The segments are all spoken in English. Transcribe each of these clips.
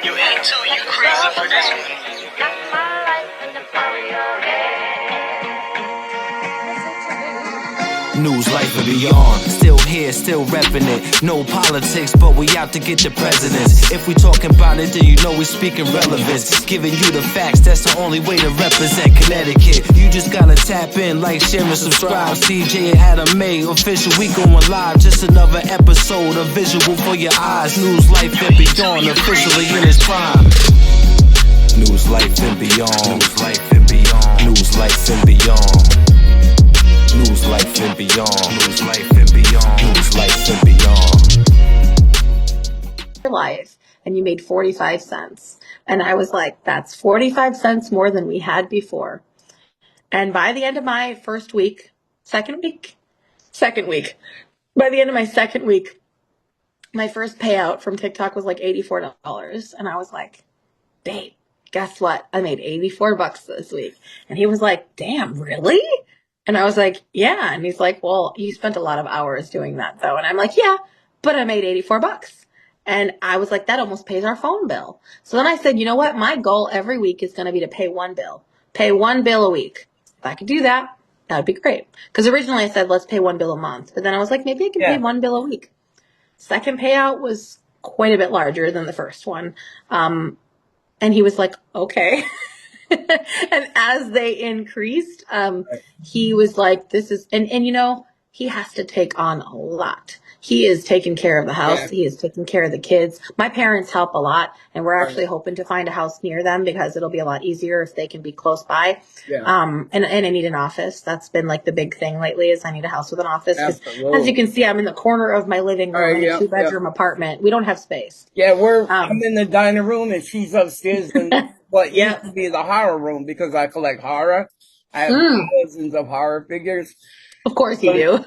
You ain't too, you crazy for this one. News, life, and beyond. Still here, still repping it. No politics, but we out to get the presidents. If we talking about it, then you know we speaking relevance. Giving you the facts, that's the only way to represent Connecticut. You just gotta tap in, like, share, and subscribe. CJ and Adam May, official, we going live. Just another episode, a visual for your eyes. News, life, and beyond, officially in its prime. News, life, and beyond. News, life, and beyond. News, life, and beyond. News, life, and beyond. News, life, and beyond. News, life, and beyond. Life, and you made 45 cents. And I was like, that's 45 cents more than we had before. And by the end of my second week, by the end of my second week, my first payout from TikTok was like $84. And I was like, babe, guess what? I made 84 bucks this week. And he was like, damn, really? And I was like, yeah. And he's like, well, you spent a lot of hours doing that though. And I'm like, yeah, but I made 84 bucks. And I was like, that almost pays our phone bill. So then I said, you know what? My goal every week is going to be to pay one bill a week. If I could do that, that would be great. Because originally I said, let's pay one bill a month. But then I was like, maybe I can pay one bill a week. Second payout was quite a bit larger than the first one. And he was like, okay. And as they increased, he was like, this is, and you know, he has to take on a lot. He is taking care of the house. Yeah. He is taking care of the kids. My parents help a lot, and we're actually hoping to find a house near them because it'll be a lot easier if they can be close by. Yeah. And I need an office. That's been like the big thing lately is I need a house with an office. As you can see, I'm in the corner of my living room in a 2-bedroom apartment. We don't have space. Yeah, I'm in the dining room and she's upstairs in what used to be the horror room because I collect horror. I have thousands of horror figures. Of course you do.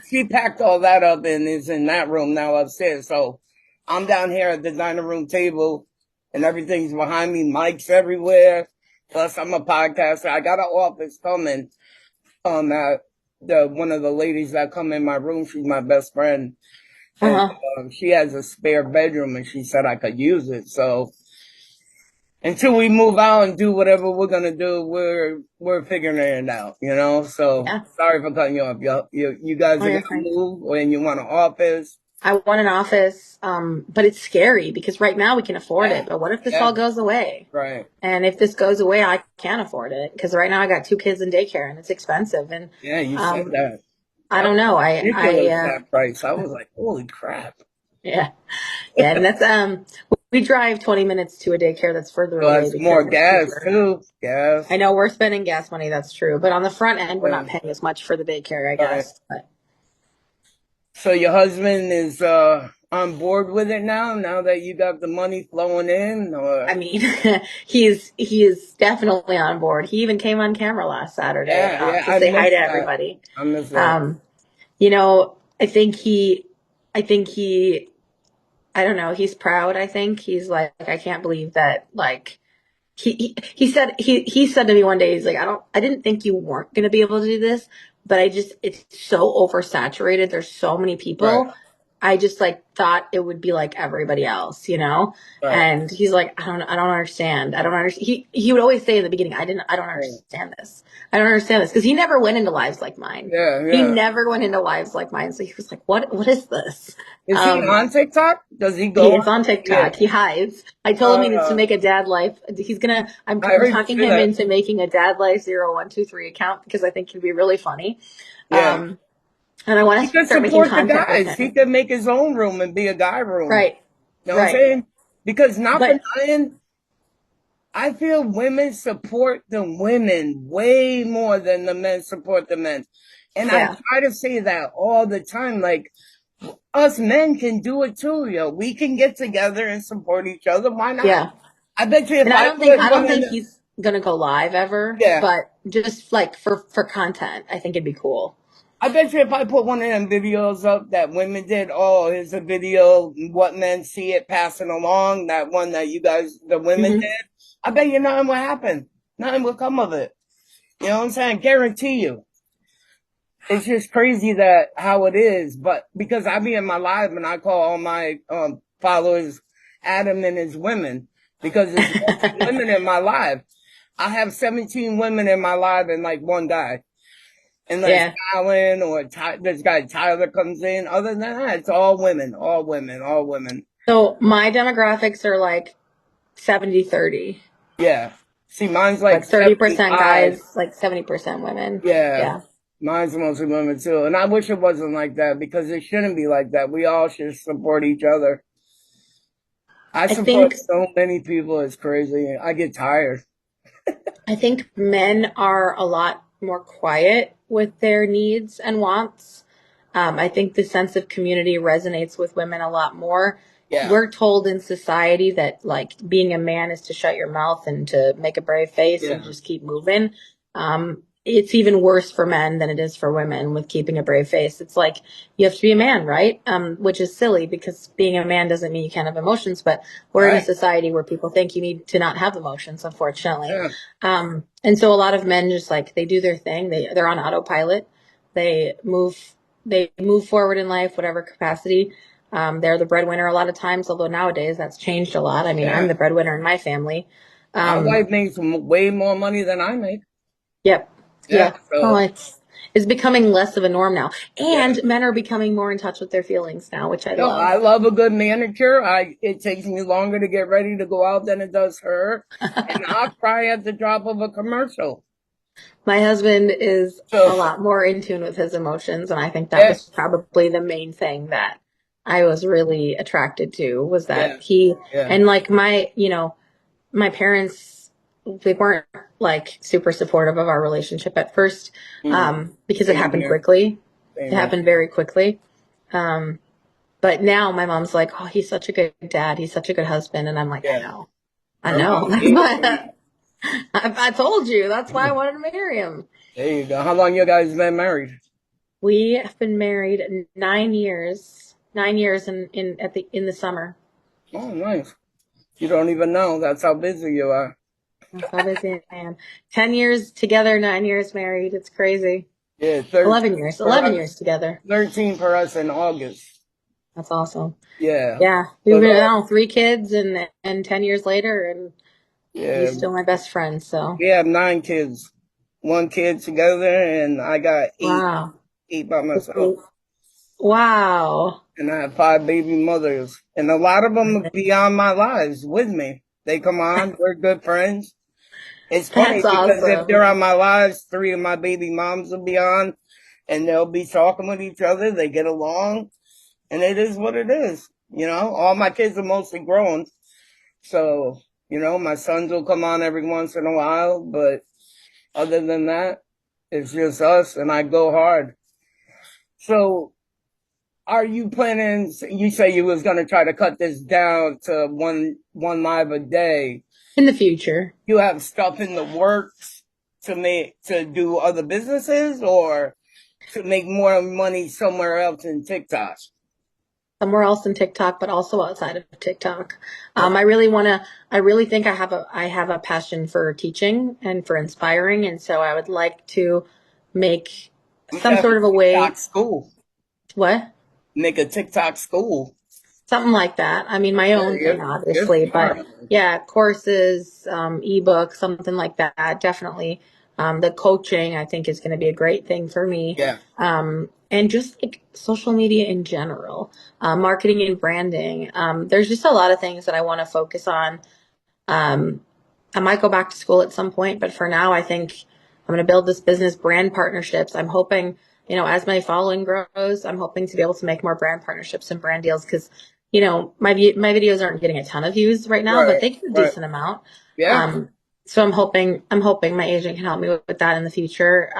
she packed all that up and is in that room now upstairs. So I'm down here at the dining room table and everything's behind me, mics everywhere. Plus I'm a podcaster. I got an office coming. One of the ladies that come in my room, she's my best friend. And, she has a spare bedroom and she said I could use it. So until we move out and do whatever we're gonna do, we're figuring it out, you know. So sorry for cutting you off. You guys are gonna move when you want an office. I want an office, but it's scary because right now we can afford it. But what if this all goes away? Right. And if this goes away, I can't afford it because right now I got 2 kids in daycare and it's expensive. And you said that. I don't know. That price. I was like, holy crap. Yeah, and that's we drive 20 minutes to a daycare that's further away. That's more gas too. Gas. I know we're spending gas money. That's true, but on the front end, we're not paying as much for the daycare, I guess. But. So your husband is on board with it now that you got the money flowing in? Or? I mean, he is definitely on board. He even came on camera last Saturday to say hi to everybody. I miss that. You know, I think he, I don't know, he's proud. I think he's like, I can't believe that, like, he said to me one day, he's like, I didn't think you weren't going to be able to do this, but it's so oversaturated. There's so many people. Right. I just like thought it would be like everybody else, you know? Right. And he's like, I don't understand. I don't understand. He would always say in the beginning, I don't understand this. I don't understand this. Cause he never went into lives like mine. Yeah. He never went into lives like mine. So he was like, what is this? Is he on TikTok? Does he go? He is on TikTok. Yeah. He hides. I told him he needs to make a dad life. I'm talking him into making a dad life 0123 account because I think he'd be really funny. Yeah. And I want to start making content guys. with him. He could make his own room and be a guy room. Right. You know what I'm saying? Because not for nothing, I feel women support the women way more than the men support the men. And I try to say that all the time. Like, us men can do it too, yo. We can get together and support each other. Why not? Yeah. I bet you if I don't think he's going to go live ever. Yeah. But just like for content, I think it'd be cool. I bet you if I put one of them videos up that women did, here's a video, what men see it passing along, that one that you guys, the women did, I bet you nothing will happen. Nothing will come of it. You know what I'm saying? Guarantee you. It's just crazy how it is, but because I be in my live and I call all my followers Adam and his women, because there's women in my life. I have 17 women in my life and like one guy. Unless Yeah. Alan or this guy Tyler comes in. Other than that, it's all women, all women, all women. So my demographics are like 70-30. Yeah. See, mine's like Like 30% 75. guys, like 70% women. Yeah. Yeah. Mine's mostly women too. And I wish it wasn't like that because it shouldn't be like that. We all should support each other. I support think- so many people. It's crazy. I get tired. I think men are a lot more quiet with their needs and wants. I think the sense of community resonates with women a lot more. Yeah. We're told in society that like being a man is to shut your mouth and to make a brave face and Yeah. just keep moving. It's even worse for men than it is for women with keeping a brave face. It's like you have to be a man, right? Which is silly because being a man doesn't mean you can't have emotions, but we're in a Right. society where people think you need to not have emotions, unfortunately. Yeah. And so a lot of men just like they do their thing. They're on autopilot. They move forward in life, whatever capacity. They're the breadwinner a lot of times, although nowadays that's changed a lot. I mean, Yeah. I'm the breadwinner in my family. My wife makes way more money than I make. Yep. Yeah. So, Oh, it's becoming less of a norm now. And men are becoming more in touch with their feelings now, which I no, love. I love a good manicure. It takes me longer to get ready to go out than it does her. And I'll cry at the drop of a commercial. My husband is So- a lot more in tune with his emotions, and I think that was probably the main thing that I was really attracted to was that Yeah. and like my parents, they weren't like super supportive of our relationship at first, because it Same happened here. quickly. Same It here. happened very quickly. But now my mom's like, oh, he's such a good dad. He's such a good husband. And I'm like, Yeah. I know. Her mom- I told you. That's why I wanted to marry him. There you go. How long you guys been married? We have been married 9 years. 9 years in the summer. Oh, nice. You don't even know. That's how busy you are. That's how busy I am. 10 years together, 9 years married. It's crazy. Yeah, 11 years. 11 years together. 13 for us in August. That's awesome. Yeah. Yeah. We've been now 3 kids and 10 years later, and Yeah. he's still my best friend. So We have 9 kids. 1 kid together, and I got 8. wow. 8 by myself. Wow. And I have 5 baby mothers. And a lot of them are beyond my lives with me. They come on. We're good friends. It's funny That's because awesome. if they're on my lives, 3 of my baby moms will be on. And they'll be talking with each other. They get along. And it is what it is. You know, all my kids are mostly grown. So, you know, my sons will come on every once in a while. But other than that, it's just us. And I go hard. So, are you planning, you say you was going to try to cut this down to one live a day. In the future. You have stuff in the works to do other businesses or to make more money somewhere else in TikTok? Somewhere else in TikTok, but also outside of TikTok. I really think I have a passion for teaching and for inspiring. And so I would like to make some sort of a way. TikTok school. What? Make a TikTok school. Something like that. I mean, my own thing, obviously, but yeah, courses, ebooks, something like that. Definitely. The coaching, I think, is going to be a great thing for me. Yeah. And just like social media in general, marketing and branding. There's just a lot of things that I want to focus on. I might go back to school at some point, but for now, I think I'm going to build this business, brand partnerships. I'm hoping, you know, as my following grows, I'm hoping to be able to make more brand partnerships and brand deals because, you know, my videos aren't getting a ton of views right now, but they get a decent amount. Yeah. So I'm hoping my agent can help me with that in the future.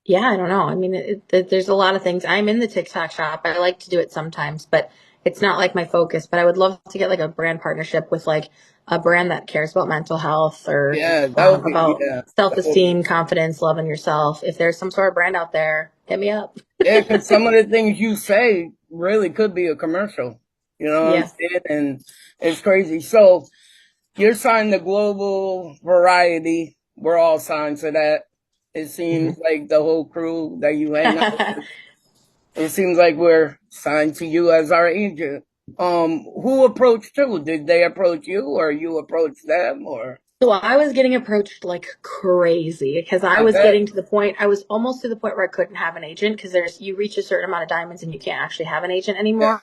Yeah, I don't know. I mean, there's a lot of things. I'm in the TikTok shop. I like to do it sometimes, but it's not like my focus. But I would love to get like a brand partnership with like a brand that cares about mental health or about self-esteem, confidence, loving yourself. If there's some sort of brand out there, hit me up. Yeah, because some of the things you say really could be a commercial. You know what I'm saying? And it's crazy. So you're signed to Global Variety. We're all signed to that. It seems like the whole crew that you hang out with, it seems like we're signed to you as our agent. Who approached you? Did they approach you or you approach them or? So I was getting approached like crazy because I I was bet. getting to the point, I was almost to the point where I couldn't have an agent because you reach a certain amount of diamonds and you can't actually have an agent Yeah. anymore.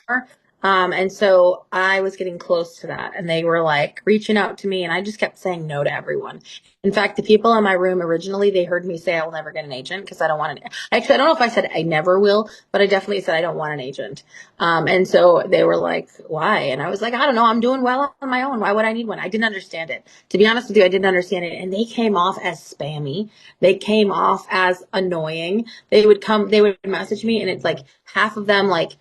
And so I was getting close to that and they were like reaching out to me and I just kept saying no to everyone. In fact, the people in my room originally, they heard me say I will never get an agent because I don't want an, actually, I don't know if I said I never will, but I definitely said I don't want an agent. And so they were like, why? And I was like, I don't know. I'm doing well on my own. Why would I need one? I didn't understand it. To be honest with you, I didn't understand it. And they came off as spammy. They came off as annoying. They would message me and it's like half of them like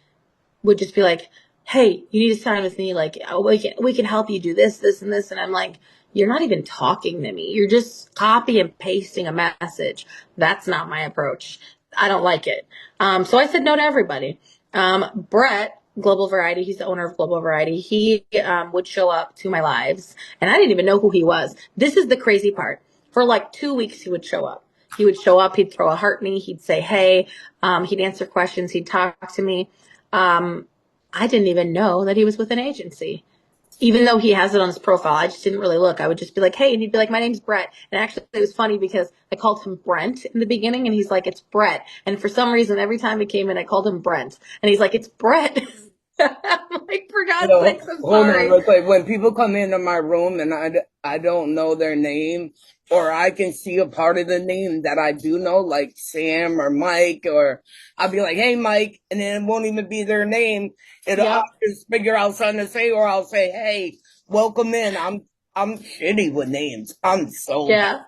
would just be like, hey, you need to sign with me. Like, oh, we can help you do this, this, and this. And I'm like, you're not even talking to me. You're just copy and pasting a message. That's not my approach. I don't like it. So I said no to everybody. Brett, Global Variety, he's the owner of Global Variety. He would show up to my lives, and I didn't even know who he was. This is the crazy part. For like 2 weeks, he would show up. He would show up. He'd throw a heart me. He'd say, hey. He'd answer questions. He'd talk to me. I didn't even know that he was with an agency. Even though he has it on his profile, I just didn't really look. I would just be like, hey, and he'd be like, my name's Brett. And actually, it was funny because I called him Brent in the beginning, and he's like, it's Brett. And for some reason, every time he came in, I called him Brent. And he's like, it's Brett. I'm like, for God's No, sakes, I'm hold on sorry. real quick. When people come into my room and I don't know their name, or I can see a part of the name that I do know, like Sam or Mike, or I'll be like, hey, Mike, and then it won't even be their name. I'll Yep. just figure out something to say, or I'll say, hey, welcome in. I'm shitty with names. I'm so bad. Yeah.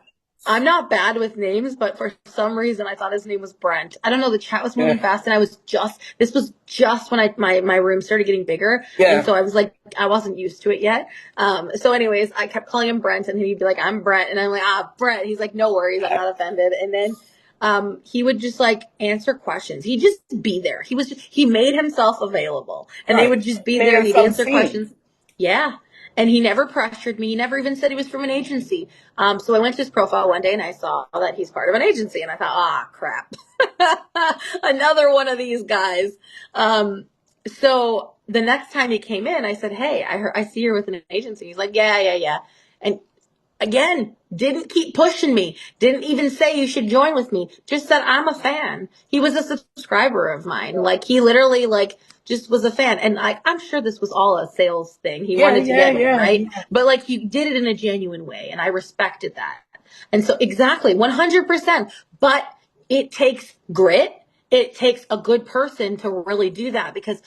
I'm not bad with names, but for some reason I thought his name was Brent. I don't know, the chat was moving Yeah. fast and this was just when my room started getting bigger. Yeah. And so I was like, I wasn't used to it yet. So anyways, I kept calling him Brent and he'd be like, I'm Brent. And I'm like, Brent. He's like, no worries. I'm not offended. And then, he would just like answer questions. He'd just be there. He made himself available and they Right. would just be Made there. He'd himself answer seen. questions. Yeah. And he never pressured me. He never even said he was from an agency. So I went to his profile one day and I saw that he's part of an agency and I thought, crap. Another one of these guys. So the next time he came in, I said, hey, I see you're with an agency. He's like, yeah. And again, didn't keep pushing me. Didn't even say you should join with me. Just said I'm a fan. He was a subscriber of mine. Like he literally like just was a fan. And I'm sure this was all a sales thing. He wanted to get me, right? But like he did it in a genuine way and I respected that. And so exactly 100%. But it takes grit. It takes a good person to really do that because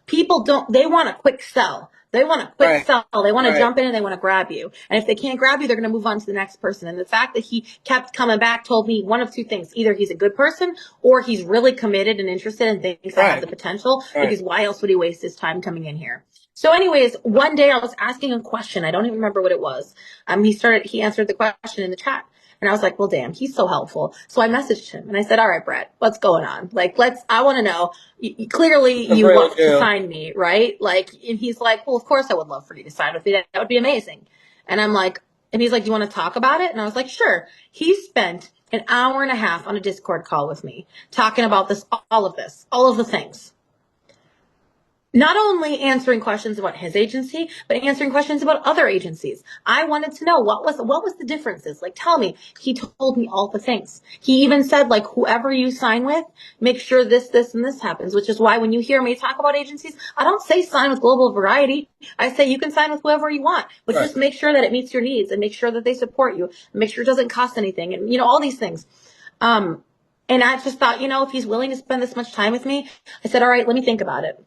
people they want a quick sell. They want a quick Right. sell. They want to Right. jump in and they want to grab you. And if they can't grab you, they're going to move on to the next person. And the fact that he kept coming back told me one of two things. Either he's a good person or he's really committed and interested and thinks I have the potential, because why else would he waste his time coming in here? So anyways, one day I was asking a question. I don't even remember what it was. He answered the question in the chat. And I was like, well, damn, he's so helpful. So I messaged him and I said, all right, Brett, what's going on? Like, I want to know. Clearly you want to sign me, right? Like, and he's like, well, of course I would love for you to sign with me. That would be amazing. And I'm like, and he's like, do you want to talk about it? And I was like, sure. He spent an hour and a half on a Discord call with me talking about all of the things. Not only answering questions about his agency, but answering questions about other agencies. I wanted to know what was the differences. Like, tell me. He told me all the things. He even said, like, whoever you sign with, make sure this, and this happens, which is why when you hear me talk about agencies, I don't say sign with Global Variety. I say you can sign with whoever you want, but just make sure that it meets your needs and make sure that they support you and make sure it doesn't cost anything and, all these things. And I just thought, if he's willing to spend this much time with me, I said, all right, let me think about it.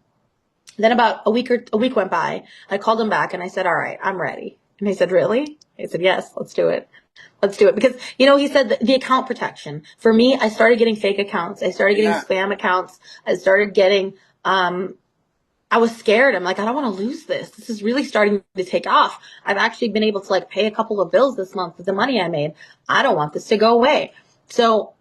Then about a week went by. I called him back and I said, all right, I'm ready. And he said, really? I said, yes, let's do it. Let's do it. Because, he said the account protection. For me, I started getting fake accounts. I started getting spam accounts. I started getting, I was scared. I'm like, I don't want to lose this. This is really starting to take off. I've actually been able to like pay a couple of bills this month with the money I made. I don't want this to go away. So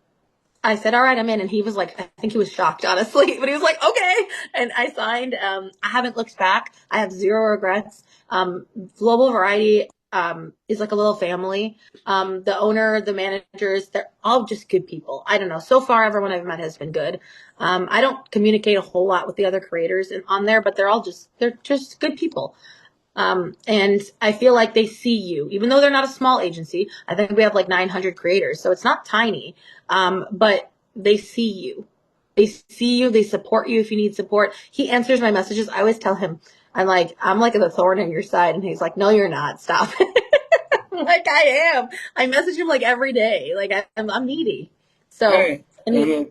I said, all right, I'm in. And he was like, I think he was shocked, honestly, but he was like, okay. And I signed. I haven't looked back. I have zero regrets. Global Variety, is like a little family. The owner, the managers, they're all just good people. I don't know. So far, everyone I've met has been good. I don't communicate a whole lot with the other creators on there, but they're just good people. And I feel like they see you, even though they're not a small agency. I think we have like 900 creators, so it's not tiny. But they see you. They see you. They support you if you need support. He answers my messages. I always tell him, I'm like the thorn in your side. And he's like, no, you're not. Stop. I'm like, I am. I message him like every day. Like I'm needy. So, Hey, and he,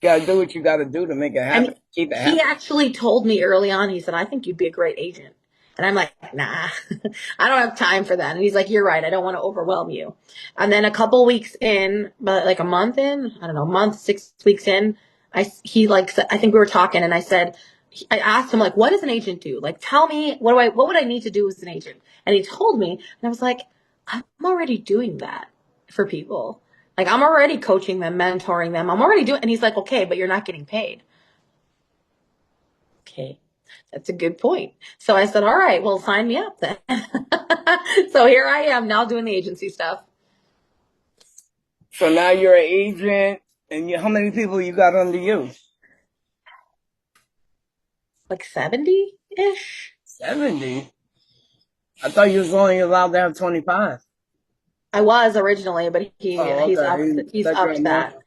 gotta do what you gotta do to make it happen. and Keep it he happen. actually told me early on, he said, I think you'd be a great agent. And I'm like, nah, I don't have time for that. And he's like, you're right. I don't want to overwhelm you. And then a couple weeks in, but like a month in, I don't know, a month, 6 weeks in, he like, I think we were talking and I said, I asked him like, what does an agent do? Like, tell me, what would I need to do as an agent? And he told me, and I was like, I'm already doing that for people. Like, I'm already coaching them, mentoring them. I'm already doing, and he's like, okay, but you're not getting paid. Okay. That's a good point. So I said, all right, well, sign me up then. So here I am now doing the agency stuff. So now you're an agent, and how many people you got under you? Like 70-ish? 70? I thought you was only allowed to have 25. I was originally, but he's okay. upped that.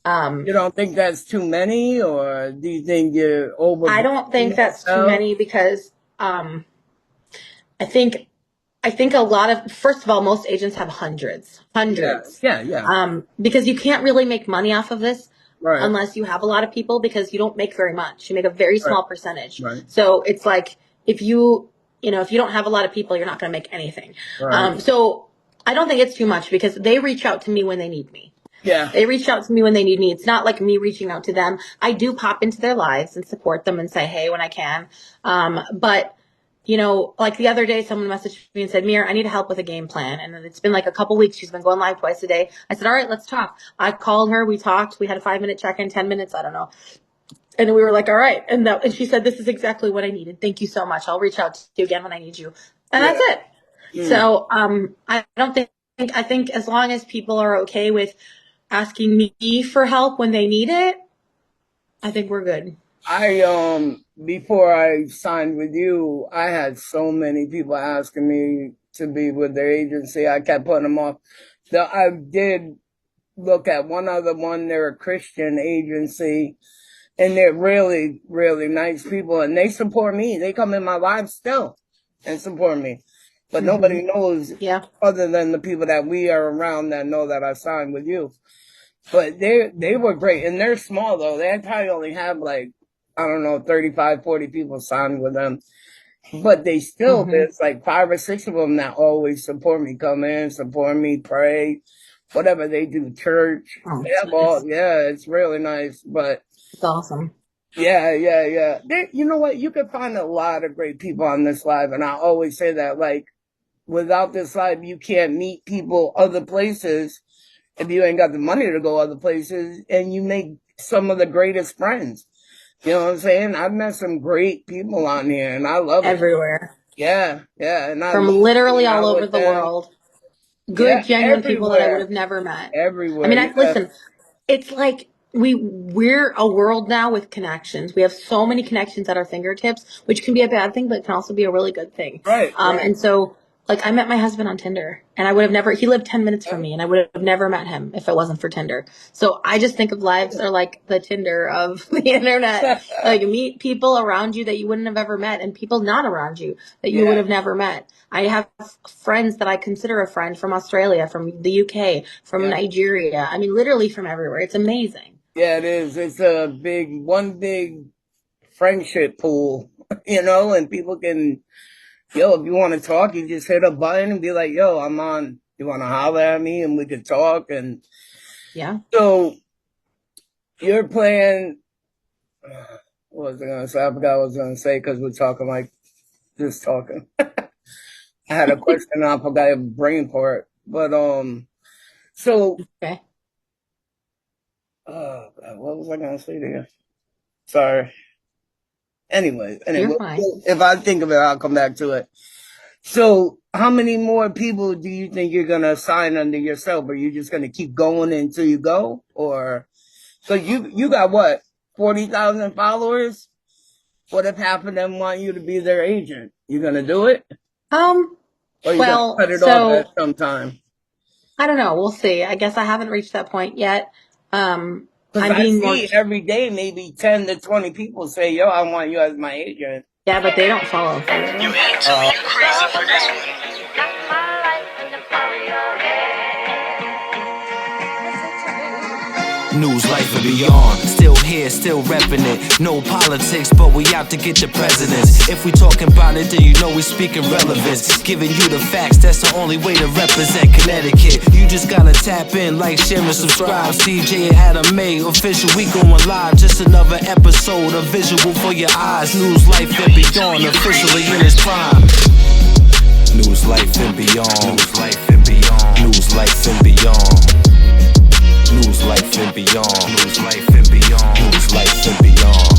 You don't think that's too many, or do you think you're over? I don't think that's too many because I think a lot of, first of all, most agents have hundreds. Yeah. Because you can't really make money off of this Right. unless you have a lot of people, because you don't make very much. You make a very small percentage. Right. So it's like if you don't have a lot of people, you're not going to make anything. Right. So I don't think it's too much because they reach out to me when they need me. Yeah. They reach out to me when they need me. It's not like me reaching out to them. I do pop into their lives and support them and say, hey, when I can. But like the other day, someone messaged me and said, Mir, I need help with a game plan. And it's been like a couple weeks. She's been going live twice a day. I said, all right, let's talk. I called her. We talked. We had a 5-minute check-in, 10 minutes. I don't know. And we were like, all right. And she said, this is exactly what I needed. Thank you so much. I'll reach out to you again when I need you. And that's it. So, I don't think, I think as long as people are okay with asking me for help when they need it, I think we're good. Before I signed with you, I had so many people asking me to be with their agency. I kept putting them off. I did look at one other one. They're a Christian agency, and they're really, really nice people, and they support me. They come in my live still and support me. But nobody knows other than the people that we are around that know that I signed with you. But they were great, and they're small though. They probably only have like, I don't know, 35, 40 people signed with them. But they still, there's like 5 or 6 of them that always support me, come in, support me, pray, whatever they do, church. They have it's really nice. But it's awesome. Yeah. You know what? You can find a lot of great people on this live, and I always say that, like, without this live, you can't meet people other places if you ain't got the money to go other places, and you make some of the greatest friends. You know what I'm saying? I've met some great people on here, and I love it. Everywhere. Yeah. And from literally all over the world. Good, genuine people that I would have never met. Everywhere. I mean, listen, it's like we're a world now with connections. We have so many connections at our fingertips, which can be a bad thing, but it can also be a really good thing. Right. And so, like, I met my husband on Tinder, and I would have never, he lived 10 minutes from me, and I would have never met him if it wasn't for Tinder. So I just think of lives are like the Tinder of the internet. Like, meet people around you that you wouldn't have ever met, and people not around you that you would have never met. I have friends that I consider a friend from Australia, from the UK, from Nigeria. I mean, literally from everywhere. It's amazing. Yeah, it is. It's one big friendship pool, and people can, if you want to talk, you just hit a button and be like, yo, I'm on. You want to holler at me and we could talk? And so you're playing, what was I going to say? I forgot what I was going to say because we're talking like just talking. I had a question and I forgot the brain part. But, so. Okay. Oh, God, what was I going to say there? Sorry. Anyway, You're fine. If I think of it, I'll come back to it. So how many more people do you think you're gonna assign under yourself? Are you just gonna keep going until you go, or so you got what 40,000 followers? What if half of them want you to be their agent? You gonna do it, or you Well, gonna cut it off so at some time? I don't know. We'll see. I guess I haven't reached that point yet. I'm Because I being more. see every day maybe 10 to 20 people say, "Yo, I want you as my agent." Yeah, but they don't follow. You ain't too you crazy for this one. News, life, and beyond. Still here, still repping it. No politics, but we out to get the presidents. If we talking about it, then you know we speaking relevance. Giving you the facts, that's the only way to represent Connecticut. You just gotta tap in, like, share, and subscribe. CJ and Adam May, official, we going live. Just another episode, a visual for your eyes. News, life, and beyond, officially in its prime. News, life, and beyond. News, life, and beyond. News, life, and beyond. News, life, and beyond. News, life, and beyond. News, life, and beyond.